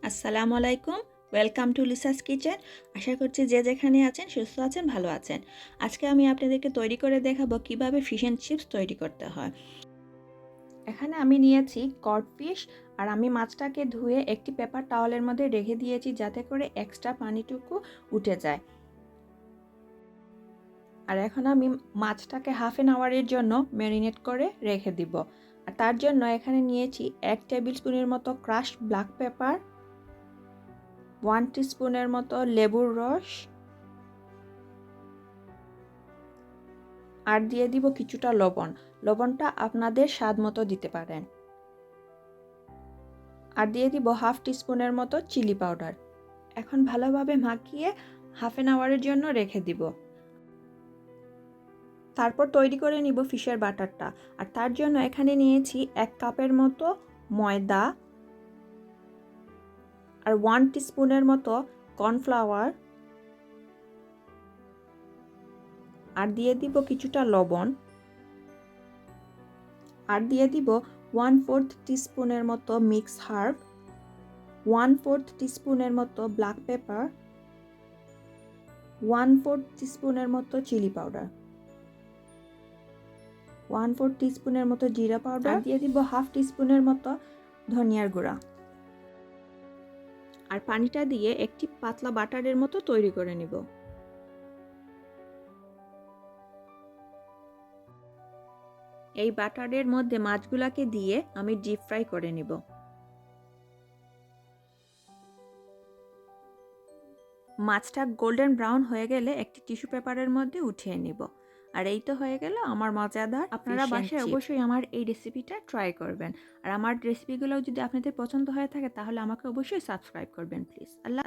আসসালামু আলাইকুম, welcome to লিসাস kitchen. আশা করছি যে যেখানে আছেন সুস্থ আছেন, ভালো আছেন। আজকে আমি আপনাদেরকে তৈরি করে দেখাবো কিভাবে ফিশ অ্যান্ড চিপস তৈরি করতে হয়। এখানে আমি নিয়েছি কড ফিশ, আর আমি মাছটাকে ধুয়ে একটি পেপার টাওয়ালের মধ্যে রেখে দিয়েছি যাতে করে এক্সট্রা পানিটুকু উঠে যায়। আর এখন আমি মাছটাকে হাফ অ্যান আওয়ারের জন্য ম্যারিনেট করে রেখে দিব। আর তার জন্য এখানে নিয়েছি 1 টেবিল স্পুনের মতো ক্রাশড ব্ল্যাক পেপার, 1 টিস্পুনের মতো লেবুর রস, আর দিয়ে দিব কিছুটা লবণ। লবণটা আপনাদের স্বাদ মতো দিতে পারেন। আর দিয়ে দিব হাফ টিস্পুনের মতো চিলি পাউডার। এখন ভালোভাবে মাখিয়ে হাফ অ্যান আওয়ারের জন্য রেখে দিব। তারপর তৈরি করে নিব ফিশের বাটারটা। আর তার জন্য এখানে নিয়েছি 1 কাপের মতো ময়দা, আর 1 টিস্পুনের মতো কর্নফ্লাওয়ার, আর দিয়ে দিব কিছুটা লবণ, আর দিয়ে দিব 1/4 টিস্পুনের মতো মিক্স হার্ব, 1/4 টিস্পুনের মতো ব্ল্যাক পেপার, 1/4 টিস্পুনের মতো চিলি পাউডার, 1/4 টিস্পুনের মতো জিরা পাউডার, আর দিয়ে দিব হাফ টিস্পুনের মতো ধনিয়ার গুঁড়া। আর পানিটা দিয়ে একটি পাতলা বাটারের মতো তৈরি করে নিব। এই বাটারের মধ্যে মাছগুলাকে দিয়ে আমি ডিপ ফ্রাই করে নিব। মাছটা গোল্ডেন ব্রাউন হয়ে গেলে একটি টিস্যু পেপারের মধ্যে উঠিয়ে নিব। আর এই তো হয়ে গেল আমার মজাদার। আপনারা বাসায় অবশ্যই আমার এই রেসিপিটা ট্রাই করবেন। আর আমার রেসিপিগুলো যদি আপনাদের পছন্দ হয়ে থাকে তাহলে আমাকে অবশ্যই সাবস্ক্রাইব করবেন প্লিজ। আল্লাহ।